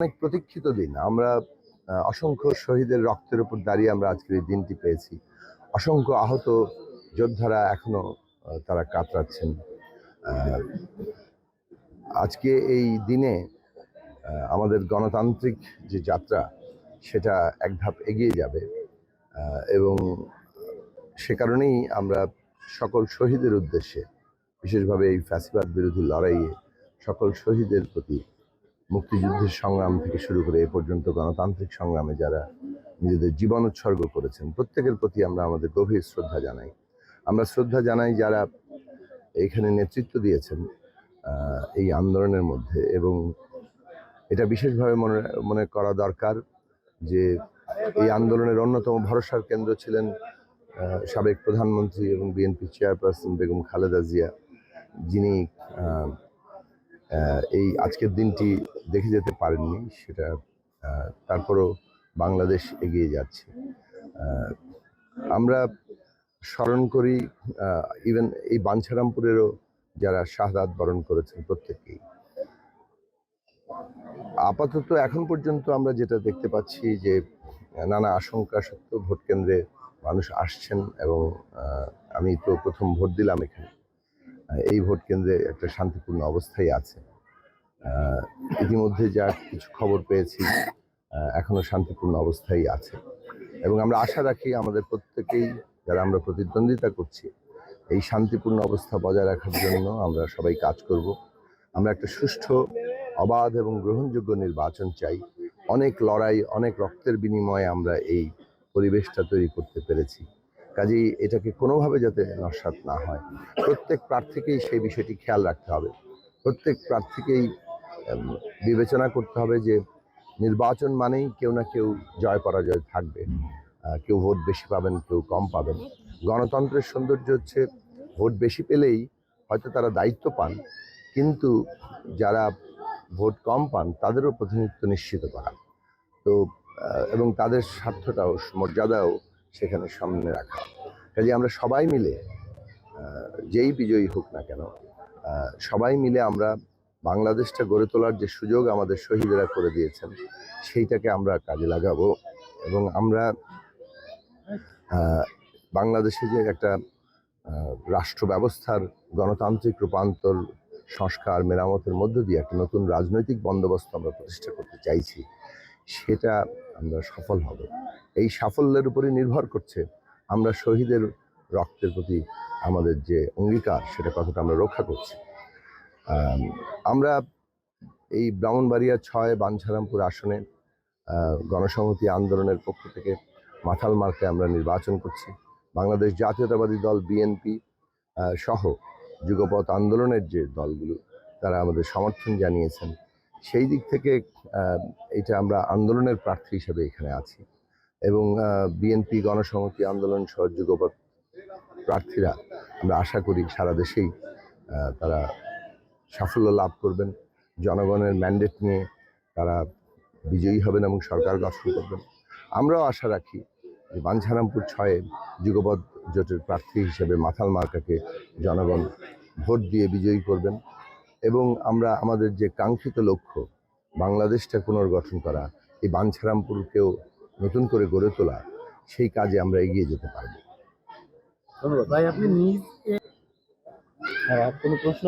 অনেক প্রতীক্ষিত দিন। আমরা অসংখ্য শহীদের রক্তের উপর দাঁড়িয়ে আমরা আজকের এই দিনটি পেয়েছি। অসংখ্য আহত যোদ্ধারা এখনো তারা কাতরাচ্ছেন। আজকে এই দিনে আমাদের গণতান্ত্রিক যে যাত্রা সেটা এক ধাপ এগিয়ে যাবে এবং সে কারণেই আমরা সকল শহীদের উদ্দেশ্যে, বিশেষভাবে এই ফ্যাসিবাদ বিরোধী লড়াইয়ে সকল শহীদের প্রতি, মুক্তিযুদ্ধের সংগ্রাম থেকে শুরু করে এ পর্যন্ত গণতান্ত্রিক সংগ্রামে যারা নিজেদের জীবন উৎসর্গ করেছেন, প্রত্যেকের প্রতি আমরা আমাদের গভীর শ্রদ্ধা জানাই। আমরা শ্রদ্ধা জানাই যারা এখানে নেতৃত্ব দিয়েছেন এই আন্দোলনের মধ্যে, এবং এটা বিশেষভাবে মনে করা দরকার যে এই আন্দোলনের অন্যতম ভরসার কেন্দ্র ছিলেন সাবেক প্রধানমন্ত্রী এবং বিএনপি চেয়ারপারসন বেগম খালেদা জিয়া, যিনি এই আজকের দিনটি দেখে যেতে পারেননি। সেটা তারপরও বাংলাদেশ এগিয়ে যাচ্ছে। আমরা স্মরণ করি ইভেন এই বাঞ্ছারামপুরেরও যারা শাহাদাত বরণ করেছেন প্রত্যেকেই। আপাতত এখন পর্যন্ত আমরা যেটা দেখতে পাচ্ছি যে নানা আশঙ্কা সত্ত্বেও ভোট কেন্দ্রে মানুষ আসছেন, এবং আমি তো প্রথম ভোট দিলাম এখানে। এই ভোট কেন্দ্রে একটা শান্তিপূর্ণ অবস্থায় আছে। ইতিমধ্যে যা কিছু খবর পেয়েছি এখনো শান্তিপূর্ণ অবস্থায় আছে, এবং আমরা আশা রাখি আমাদের প্রত্যেকেই যারা আমরা প্রতিদ্বন্দ্বিতা করছি এই শান্তিপূর্ণ অবস্থা বজায় রাখার জন্য আমরা সবাই কাজ করব। আমরা একটা সুষ্ঠু, অবাধ এবং গ্রহণযোগ্য নির্বাচন চাই। অনেক লড়াই, অনেক রক্তের বিনিময়ে আমরা এই পরিবেশটা তৈরি করতে পেরেছি। কাজেই এটাকে কোনোভাবে যাতে নস্যাৎ না হয়, প্রত্যেক প্রার্থীকেই সেই বিষয়টি খেয়াল রাখতে হবে। প্রত্যেক প্রার্থীকেই বিবেচনা করতে হবে যে নির্বাচন মানেই কেউ না কেউ জয় পরাজয় থাকবে। কেউ ভোট বেশি পাবেন, কেউ কম পাবেন। গণতন্ত্রের সৌন্দর্য হচ্ছে ভোট বেশি পেলেই হয়তো তারা দায়িত্ব পান, কিন্তু যারা ভোট কম পান তাদেরও প্রতিনিধিত্ব নিশ্চিত করা, তো এবং তাদের স্বার্থটাও, মর্যাদাও সেখানে সামনে রাখা। কাজে আমরা সবাই মিলে, যেই বিজয়ী হোক না কেন, সবাই মিলে আমরা বাংলাদেশটা গড়ে তোলার যে সুযোগ আমাদের শহীদেরা করে দিয়েছেন সেইটাকে আমরা কাজে লাগাবো, এবং আমরা বাংলাদেশে যে একটা রাষ্ট্র ব্যবস্থার গণতান্ত্রিক রূপান্তর, সংস্কার, মেরামতের মধ্য দিয়ে একটা নতুন রাজনৈতিক বন্দোবস্ত আমরা প্রতিষ্ঠা করতে চাইছি, সেটা আমরা সফল হব। এই সাফল্যের উপরই নির্ভর করছে আমরা শহীদের রক্তের প্রতি আমাদের যে অঙ্গীকার সেটা কতটা আমরা রক্ষা করছি। আমরা এই ব্রাহ্মণবাড়িয়া ৬ বাঞ্ছারামপুর আসনে গণসংহতি আন্দোলনের পক্ষ থেকে মাথাল মার্কায় আমরা নির্বাচন করছি। বাংলাদেশ জাতীয়তাবাদী দল বিএনপি সহ যুগপৎ আন্দোলনের যে দলগুলো তারা আমাদের সমর্থন জানিয়েছেন, সেই দিক থেকে এটা আমরা আন্দোলনের প্রার্থী হিসেবে এখানে আছি, এবং বিএনপি গণসংহতি আন্দোলন সহ যুগপৎ প্রার্থীরা আমরা আশা করি সারা দেশেই তারা সাফল্য লাভ করবেন। জনগণের ম্যান্ডেট নিয়ে তারা বিজয়ী হবেন এবং সরকার গঠন করবেন। আমরাও আশা রাখি যে বাঞ্ছারামপুর ৬-এ যুগপৎ জোটের প্রার্থী হিসেবে মাথাল মার্কাকে জনগণ ভোট দিয়ে বিজয়ী করবেন, এবং আমরা আমাদের যে কাঙ্ক্ষিত লক্ষ্য বাংলাদেশটা পুনর্গঠন করা, এই বাঞ্ছারামপুরকেও নতুন করে গড়ে তোলা, সেই কাজে আমরা এগিয়ে যেতে পারব। ধন্যবাদ ভাই। আপনি নিজ কোনো প্রশ্ন?